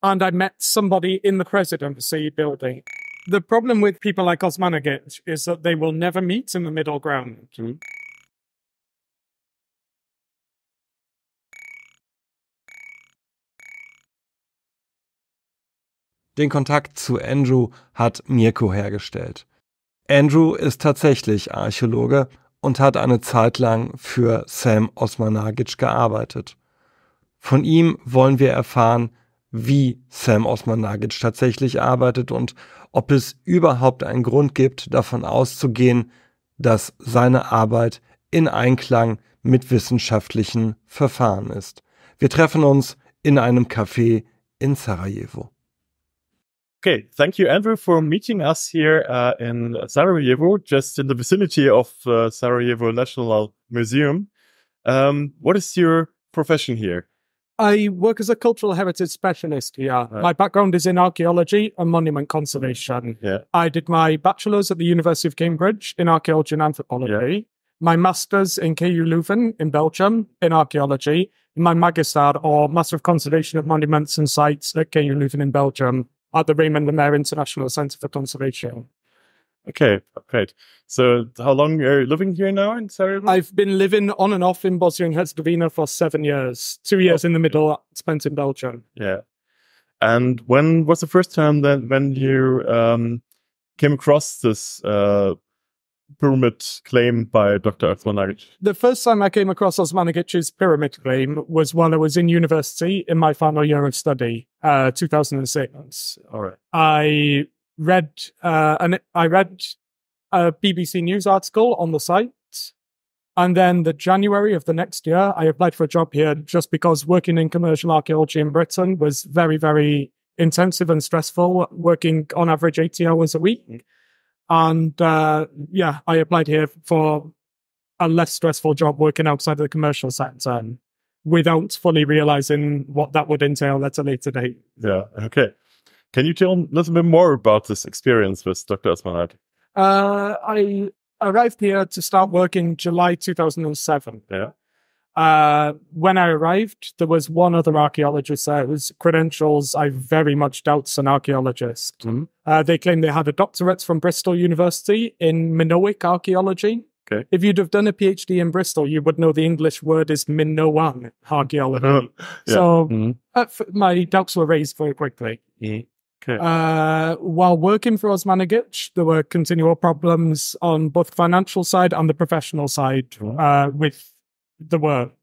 and I met somebody in the presidency building. The problem with people like Osmanagic is that they will never meet in the middle ground. Den Kontakt zu Andrew hat Mirko hergestellt. Andrew ist tatsächlich Archäologe und hat eine Zeit lang für Sam Osmanagic gearbeitet. Von ihm wollen wir erfahren, wie Sam Osmanagic tatsächlich arbeitet und ob es überhaupt einen Grund gibt, davon auszugehen, dass seine Arbeit in Einklang mit wissenschaftlichen Verfahren ist. Wir treffen uns in einem Café in Sarajevo. Okay, thank you, Andrew, for meeting us here in Sarajevo, just in the vicinity of Sarajevo National Museum. What is your profession here? I work as a cultural heritage specialist here. My background is in archaeology and monument conservation. I did my bachelor's at the University of Cambridge in archaeology and anthropology, my master's in KU Leuven in Belgium in archaeology, and my magister or Master of Conservation of Monuments and Sites at KU Leuven in Belgium at the Raymond Lemaire International Centre for Conservation. Okay, great. So how long are you living here now in Sarajevo? I've been living on and off in Bosnia and Herzegovina for 7 years. 2 years in the middle spent in Belgium. Yeah. And when was the first time that when you came across this pyramid claim by Dr. Osmanagic? The first time I came across Osmanagic's pyramid claim was when I was in university in my final year of study, 2006. All right. I read a BBC News article on the site, and then the January of the next year, I applied for a job here just because working in commercial archaeology in Britain was very, very intensive and stressful, working on average 80 hours a week. And I applied here for a less stressful job working outside of the commercial sector without fully realizing what that would entail at a later date. Yeah, okay. Can you tell a little bit more about this experience with Dr. Osmanagic? I arrived here to start work in July 2007. Yeah. When I arrived, there was one other archaeologist there whose credentials I very much doubt as an archaeologist. They claimed they had a doctorate from Bristol University in Minoic archaeology. Okay. If you'd have done a PhD in Bristol, you would know the English word is Minoan archaeology. So my doubts were raised very quickly. Okay. While working for Osmanagic, there were continual problems on both the financial side and the professional side with the work.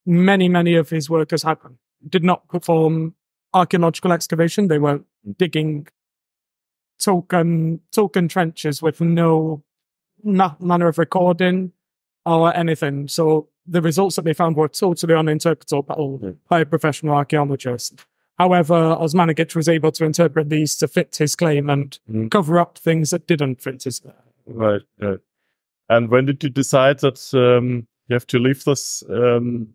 Many of his workers did not perform archaeological excavation. They were digging token trenches with no manner of recording or anything. So the results that they found were totally uninterpretable by a professional archaeologist. However, Osmanagic was able to interpret these to fit his claim and cover up things that didn't fit his claim. Right. And when did you decide that you have to leave this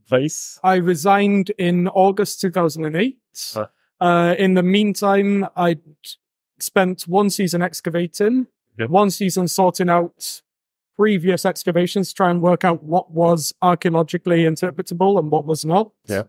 place? I resigned in August 2008. In the meantime, I spent 1 season excavating, 1 season sorting out previous excavations to try and work out what was archaeologically interpretable and what was not. Yeah.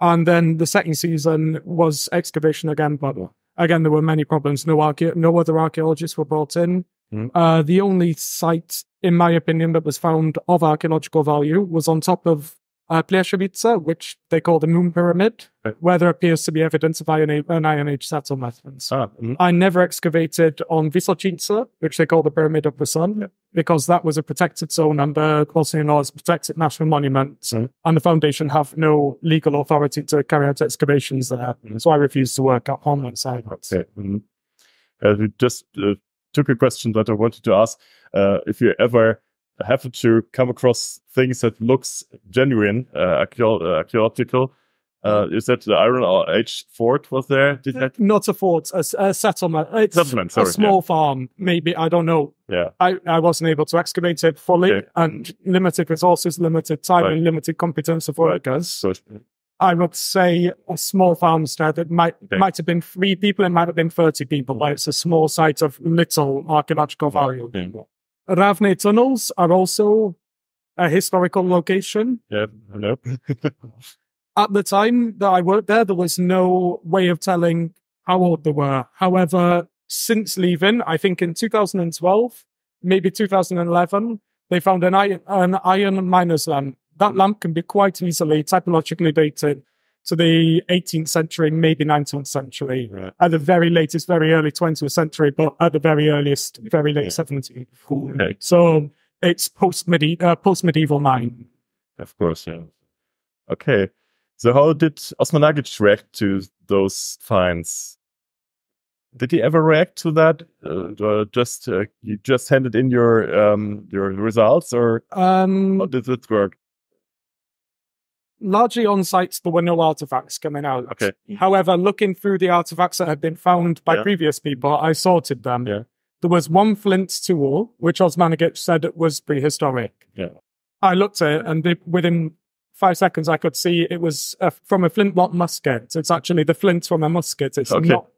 And then the second season was excavation again, but again, there were many problems. No other archaeologists were brought in. The only site, in my opinion, that was found of archaeological value was on top of Pleshevice, which they call the Moon Pyramid, where there appears to be evidence of an Iron Age settlements. I never excavated on Visoko, which they call the Pyramid of the Sun, because that was a protected zone under Bosnian law as a protected national monument, and the foundation have no legal authority to carry out excavations there. So I refused to work on that side. Okay. We just took a question that I wanted to ask. If you ever happen to come across things that looks genuine, archaeological, is that the Iron Age fort was there? Not a fort, a settlement. It's settlement, a small farm, maybe, I don't know. Yeah. I wasn't able to excavate it fully, and limited resources, limited time, and limited competence of workers. So, I would say a small farmstead that might have been 3 people, it might have been 30 people, but it's a small site of little archaeological value. Ravne tunnels are also a historical location. Yeah, I know. At the time that I worked there was no way of telling how old they were. However, since leaving, I think in 2012, maybe 2011, they found an iron miner's lamp. That lamp can be quite easily typologically dated to the 18th century, maybe 19th century. Right. At the very latest, very early 20th century, but at the very earliest, very late 17th. Okay. So it's post-medieval mine. Of course, yeah. Okay. So how did Osmanagic react to those finds? Did he ever react to that? You just handed in your results, or how did it work? Largely on sites, there were no artifacts coming out. Okay. However, looking through the artifacts that had been found by previous people, I sorted them. Yeah. There was one flint tool, which Osmanagic said was prehistoric. Yeah. I looked at it, and within 5 seconds, I could see it was from a flintlock musket. It's actually the flint from a musket. It's not,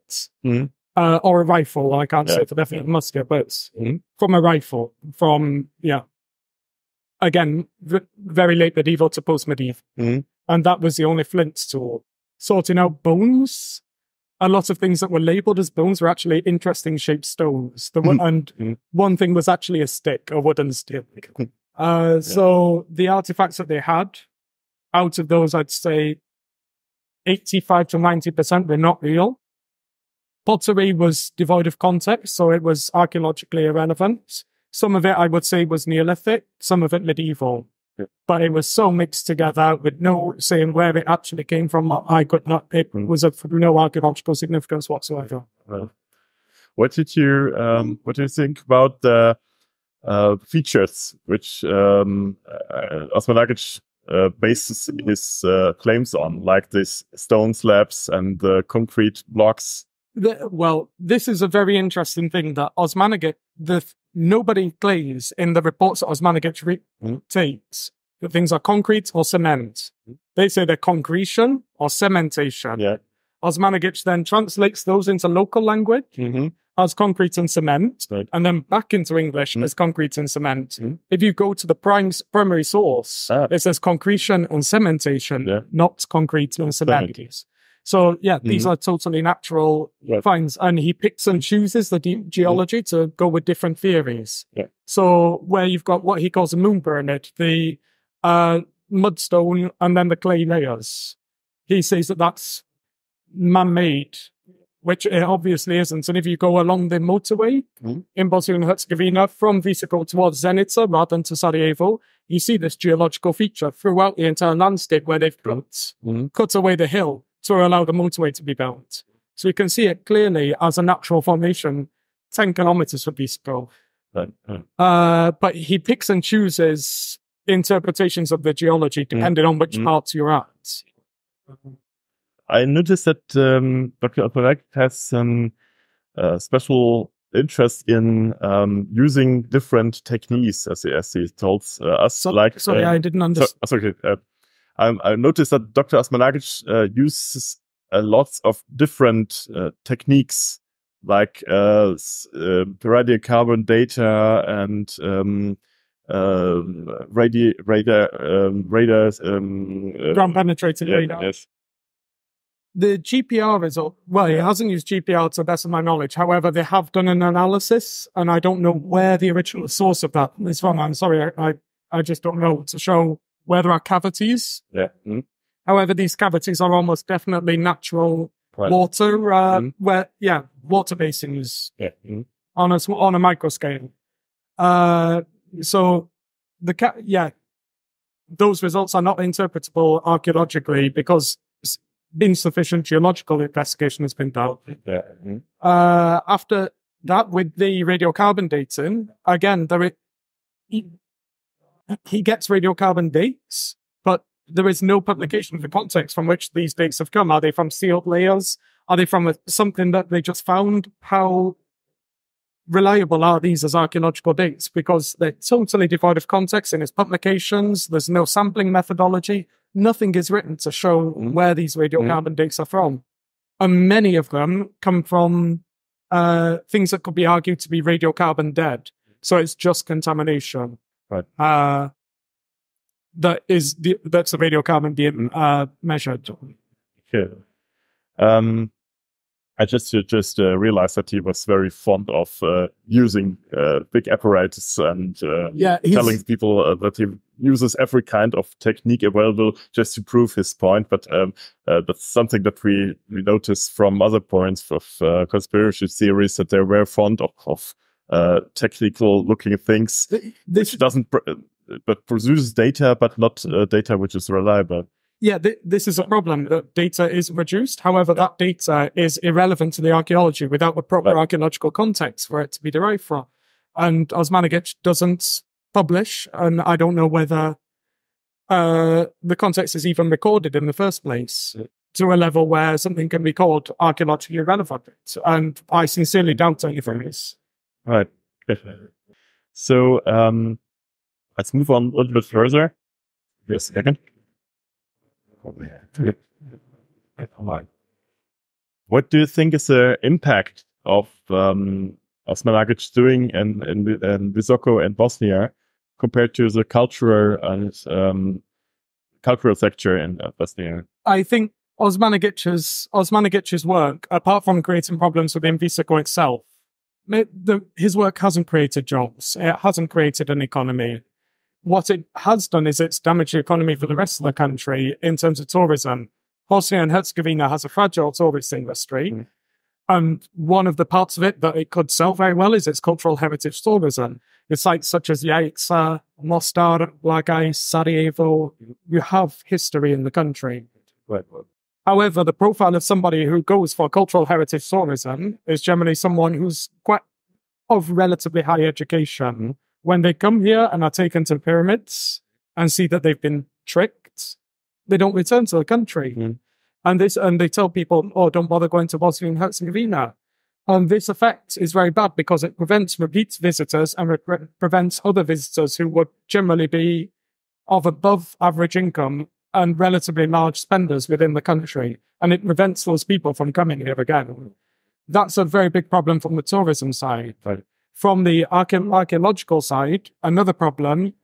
or a rifle. I can't say for definite musket, but it's from a rifle. Again, very late medieval to post-medieval. And that was the only flint tool. Sorting out bones, a lot of things that were labeled as bones were actually interesting shaped stones. And one thing was actually a stick, a wooden stick. So the artifacts that they had, out of those, I'd say 85 to 90% were not real. Pottery was devoid of context, so it was archaeologically irrelevant. Some of it, I would say, was Neolithic, some of it medieval. But it was so mixed together with no saying where it actually came from. It was of no archaeological significance whatsoever. What do you think about the features which Osmanagic bases his claims on, like these stone slabs and the concrete blocks? Well, this is a very interesting thing that Osmanagic, nobody claims in the reports that Osmanagic takes that things are concrete or cement. They say they're concretion or cementation. Yeah. Osmanagic then translates those into local language as concrete and cement, and then back into English as concrete and cement. If you go to the primary source, it says concretion and cementation, not concrete and cement. So, these are totally natural finds. And he picks and chooses the geology to go with different theories. So, where you've got what he calls a moon pyramid, the mudstone and then the clay layers, he says that that's man-made, which it obviously isn't. And if you go along the motorway in Bosnia and Herzegovina from Visoko towards Zenica rather than to Sarajevo, you see this geological feature throughout the entire landscape where they've cut away the hill to allow the motorway to be built. So you can see it clearly as a natural formation 10 kilometers from Visoko. But he picks and chooses interpretations of the geology depending on which parts you're at. I noticed that Dr. Osmanagic has some special interest in using different techniques, as he told us. Sorry, I didn't understand. I noticed that Dr. Osmanagic uses lots of different techniques, like radiocarbon data and ground penetrating radar. Yes. The GPR result, well, he hasn't used GPR to the best of my knowledge. However, they have done an analysis, and I don't know where the original source of that is from. I'm sorry, I just don't know, to show where there are cavities. However, these cavities are almost definitely natural water, water basins on a micro scale. So those results are not interpretable archaeologically because insufficient geological investigation has been done. After that, with the radiocarbon dating, again, he gets radiocarbon dates, but there is no publication of the context from which these dates have come. Are they from sealed layers? Are they from something that they just found? How reliable are these as archaeological dates? Because they're totally devoid of context in his publications. There's no sampling methodology. Nothing is written to show where these radiocarbon dates are from. And many of them come from things that could be argued to be radiocarbon dead. So it's just contamination. that's the radiocarbon being measured. Okay. I just realized that he was very fond of using big apparatus and telling people that he uses every kind of technique available just to prove his point. But that's something that we notice from other points of conspiracy theories, that they're very fond of technical looking things, which doesn't but produces data, but not data which is reliable. Yeah, this is a problem, that data is produced. However, that data is irrelevant to the archaeology without the proper archaeological context for it to be derived from. And Osmanagic doesn't publish, and I don't know whether the context is even recorded in the first place to a level where something can be called archaeologically relevant. And I sincerely doubt anything is. Right. So let's move on a little bit further. Just a second. What do you think is the impact of Osmanagic doing in Visoko and Bosnia compared to the cultural and cultural sector in Bosnia? I think Osmanagic's work, apart from creating problems within Visoko itself, his work hasn't created jobs. It hasn't created an economy. What it has done is it's damaged the economy for the rest of the country in terms of tourism. Bosnia and Herzegovina has a fragile tourist industry. And one of the parts of it that it could sell very well is its cultural heritage tourism. With sites such as Yaitsa, Mostar, Lagaj, Sarajevo, you have history in the country. However, the profile of somebody who goes for cultural heritage tourism is generally someone who's quite of relatively high education. When they come here and are taken to the pyramids and see that they've been tricked, they don't return to the country. And they tell people, oh, don't bother going to Bosnia and Herzegovina. And this effect is very bad because it prevents repeat visitors and prevents other visitors who would generally be of above average income and relatively large spenders within the country. And it prevents those people from coming here again. That's a very big problem from the tourism side. Right. From the archaeological side, another problem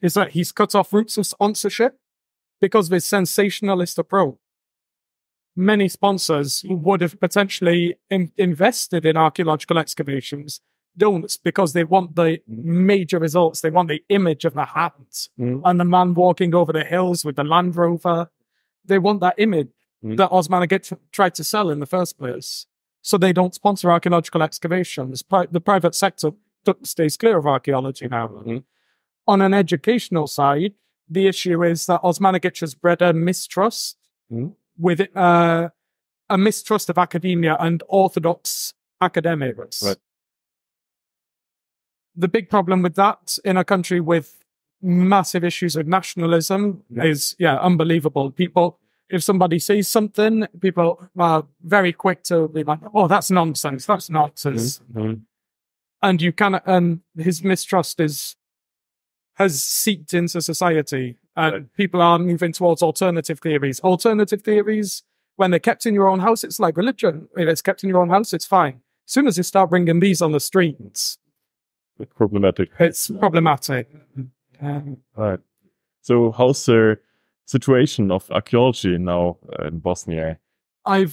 is that he's cut off routes of sponsorship because of his sensationalist approach. Many sponsors who would have potentially invested in archaeological excavations don't, because they want the major results. They want the image of the hat and the man walking over the hills with the Land Rover. They want that image that Osmanagic tried to sell in the first place. So they don't sponsor archaeological excavations. The private sector stays clear of archaeology now. On an educational side, the issue is that Osmanagic has bred a mistrust with a mistrust of academia and orthodox academics. Right. The big problem with that in a country with massive issues of nationalism is, unbelievable. People, if somebody says something, people are very quick to be like, oh, that's nonsense. That's nonsense. And you cannot, and his mistrust has seeped into society. And people are moving towards alternative theories. Alternative theories, when they're kept in your own house, it's like religion. If it's kept in your own house, it's fine. As soon as you start bringing these on the streets, it's problematic. It's problematic. Right. So how's the situation of archaeology now in Bosnia? I'm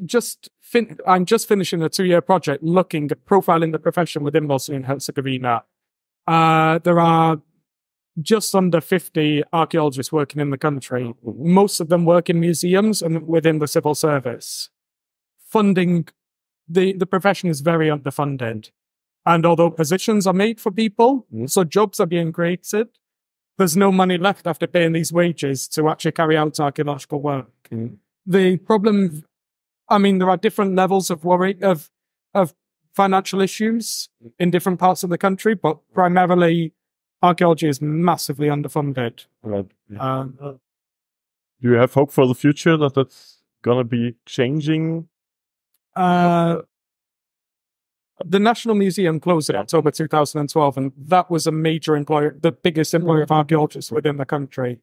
just finishing a 2-year project looking at profiling the profession within Bosnia and Herzegovina. There are just under 50 archaeologists working in the country. Most of them work in museums and within the civil service. Funding, the profession is very underfunded. And although positions are made for people, so jobs are being created, there's no money left after paying these wages to actually carry out archaeological work. The problem, there are different levels of worry, of financial issues in different parts of the country, but primarily archaeology is massively underfunded. Right. Do you have hope for the future that that's going to be changing? The National Museum closed in October 2012, and that was a major employer, the biggest employer of archaeologists within the country.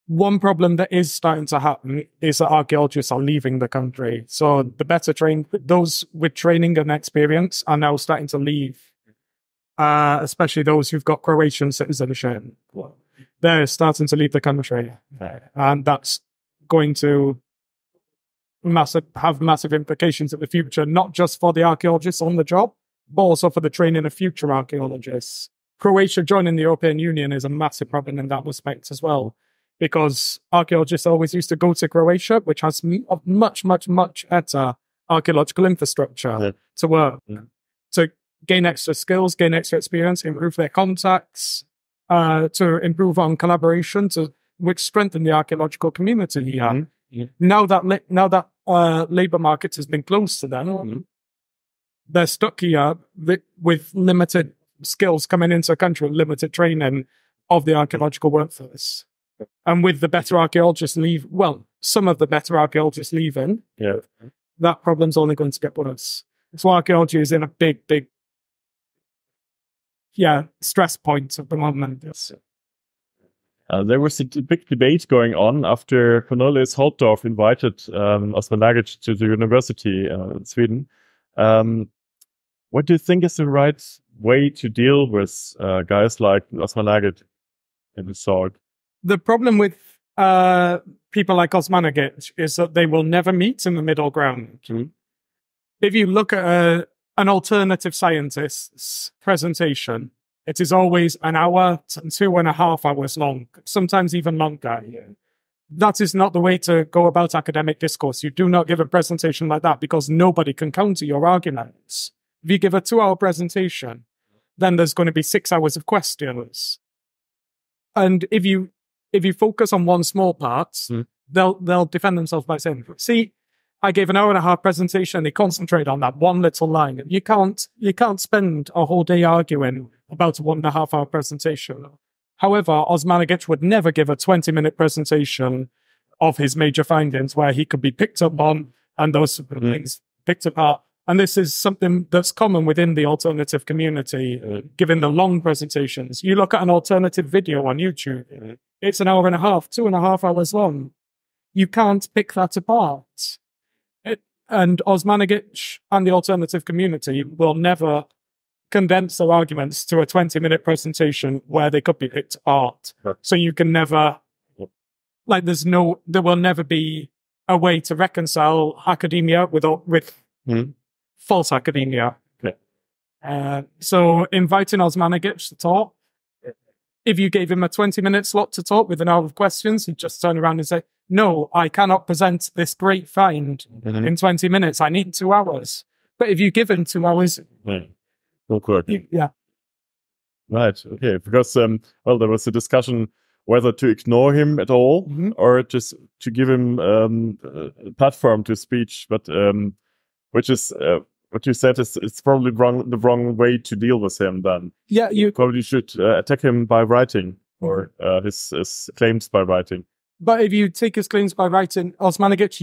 One problem that is starting to happen is that archaeologists are leaving the country. So the better trained, those with training and experience are now starting to leave, especially those who've got Croatian citizenship. they're starting to leave the country. And that's going to have massive implications in the future, not just for the archaeologists on the job, but also for the training of future archaeologists. Croatia joining the European Union is a massive problem in that respect as well, because archaeologists always used to go to Croatia, which has much, much, much better archaeological infrastructure to work, to gain extra skills, gain extra experience, improve their contacts, to improve on collaboration, which strengthen the archaeological community here. Now that labour market has been closed to them, they're stuck here with limited skills coming into a country, limited training of the archaeological workforce. And with the better archaeologists some of the better archaeologists leaving, that problem's only going to get worse. So archaeology is in a big, stress point at the moment. There was a big debate going on after Cornelis Holtorf invited Osmanagic to the university in Sweden. What do you think is the right way to deal with guys like Osmanagic and the sort? The problem with people like Osmanagic is that they will never meet in the middle ground. If you look at an alternative scientist's presentation, it is always an hour to 2.5 hours long, sometimes even longer. That is not the way to go about academic discourse. You do not give a presentation like that because nobody can counter your arguments. If you give a 2-hour presentation, then there's going to be 6 hours of questions. And if you focus on one small part, they'll defend themselves by saying, see, I gave an 1.5-hour presentation, they concentrate on that one little line. You can't spend a whole day arguing about a 1.5-hour presentation. However, Osmanagic would never give a 20-minute presentation of his major findings where he could be picked up on and those things picked apart. And this is something that's common within the alternative community, given the long presentations. You look at an alternative video on YouTube, it's 1.5 hours, 2.5 hours long. You can't pick that apart. And Osmanagic and the alternative community will never condense their arguments to a 20-minute presentation where they could be picked apart. So you can never, there will never be a way to reconcile academia with false academia. So inviting Osmanagic to talk, if you gave him a 20-minute slot to talk with an hour of questions, he'd just turn around and say, no, I cannot present this great find in 20 minutes. I need 2 hours. But if you give him 2 hours... Right, okay. Because, there was a discussion whether to ignore him at all or just to give him a platform to speech, but which is... what you said is it's probably the wrong way to deal with him then. Yeah, you probably should attack him by writing or his claims by writing. But if you take his claims by writing, Osmanagic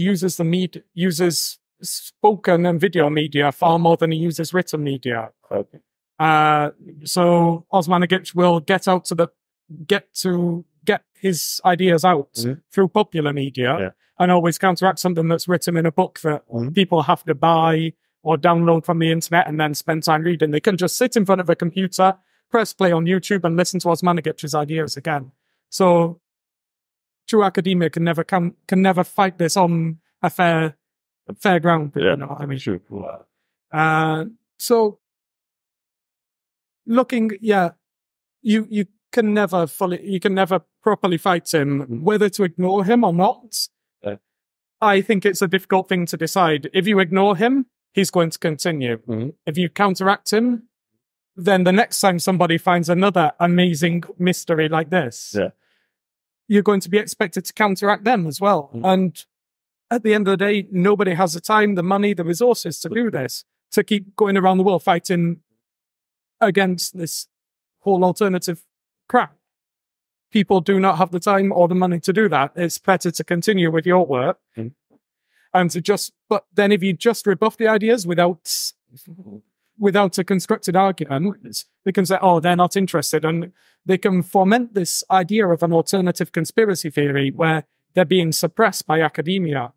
uses spoken and video media far more than he uses written media. Okay. So Osmanagic will get his ideas out through popular media and always counteract something that's written in a book that people have to buy or download from the internet and then spend time reading. They can just sit in front of a computer, press play on YouTube and listen to Osmanagic's ideas again. So true academia can never fight this on a fair ground. Yeah, you know what I mean? sure. So looking, you can never properly fight him, whether to ignore him or not. I think it's a difficult thing to decide. If you ignore him, he's going to continue. If you counteract him, then the next time somebody finds another amazing mystery like this, you're going to be expected to counteract them as well. And at the end of the day, nobody has the time, the money, the resources to do this, to keep going around the world fighting against this whole alternative crap. People do not have the time or the money to do that. It's better to continue with your work. But then if you just rebuff the ideas without a constructed argument, they can say, oh, they're not interested. And they can foment this idea of an alternative conspiracy theory where they're being suppressed by academia.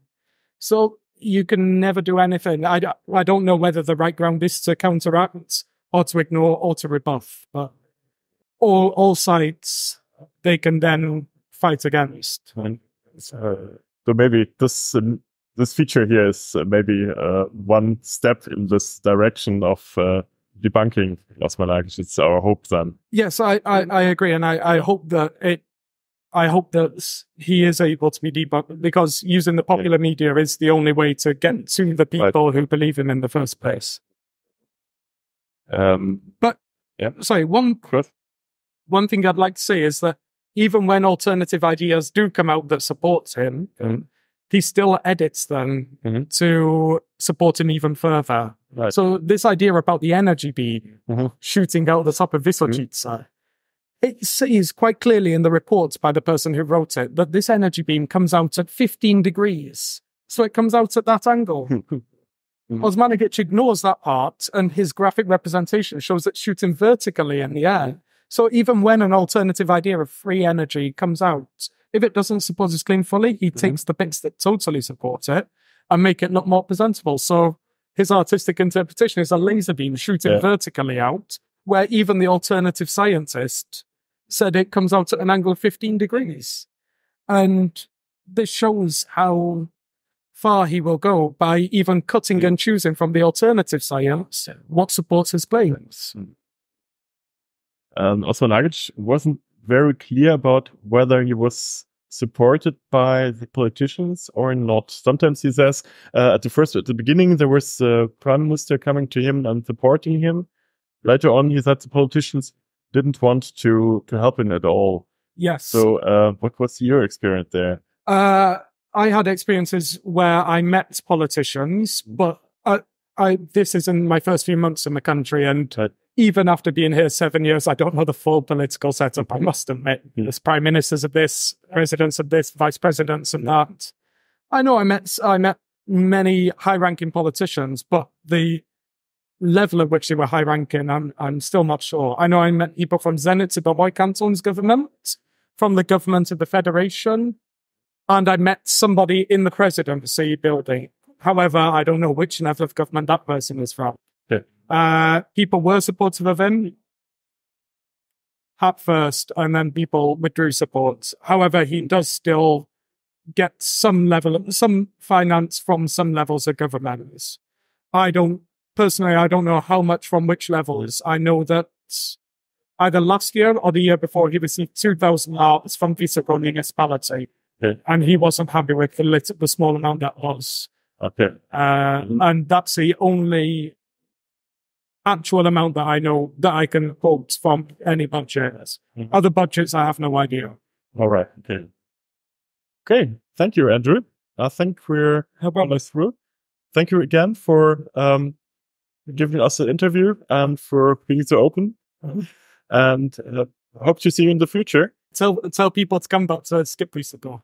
So you can never do anything. I don't know whether the right ground is to counteract or to ignore or to rebuff, but all sides they can then fight against. And, so maybe this feature here is maybe one step in this direction of debunking Osmanagic. It's our hope then. Yes, I agree, and I hope that he is able to be debunked, because using the popular media is the only way to get to the people who believe him in the first place. But sorry, one thing I'd like to say is that even when alternative ideas do come out that support him, he still edits them to support him even further. Right. So this idea about the energy beam shooting out the top of Visoko, it says quite clearly in the report by the person who wrote it that this energy beam comes out at 15 degrees. So it comes out at that angle. Osmanagic ignores that part, and his graphic representation shows it shooting vertically in the air. So even when an alternative idea of free energy comes out, if it doesn't support his claim fully, he takes the bits that totally support it and make it look more presentable. So his artistic interpretation is a laser beam shooting vertically out, where even the alternative scientist said it comes out at an angle of 15 degrees. And this shows how far he will go by even cutting and choosing from the alternative science what supports his claims. Osmanagic wasn't very clear about whether he was supported by the politicians or not. Sometimes he says at the beginning there was the prime minister coming to him and supporting him. Later on he said the politicians didn't want to help him at all. Yes. So what was your experience there? I had experiences where I met politicians, but this is in my first few months in the country, and even after being here 7 years, I don't know the full political setup, I must admit. There's prime ministers of this, presidents of this, vice presidents of that. I know I met many high-ranking politicians, but the level at which they were high-ranking, I'm still not sure. I know I met people from Zenit, the Canton's government, from the government of the Federation, and I met somebody in the presidency building. However, I don't know which level of government that person is from. People were supportive of him at first, and then people withdrew support. However, he does still get some finance from some levels of government. I don't know how much from which levels. I know that either last year or the year before, he received 2,000 marks from Visoko municipality. And he wasn't happy with the small amount that was. And that's the only actual amount that I know that I can quote from any budget. Other budgets, I have no idea. All right. Okay. Thank you, Andrew. I think we're almost through. Thank you again for giving us an interview and for being so open. And hope to see you in the future. Tell people to come back to skip Visoko.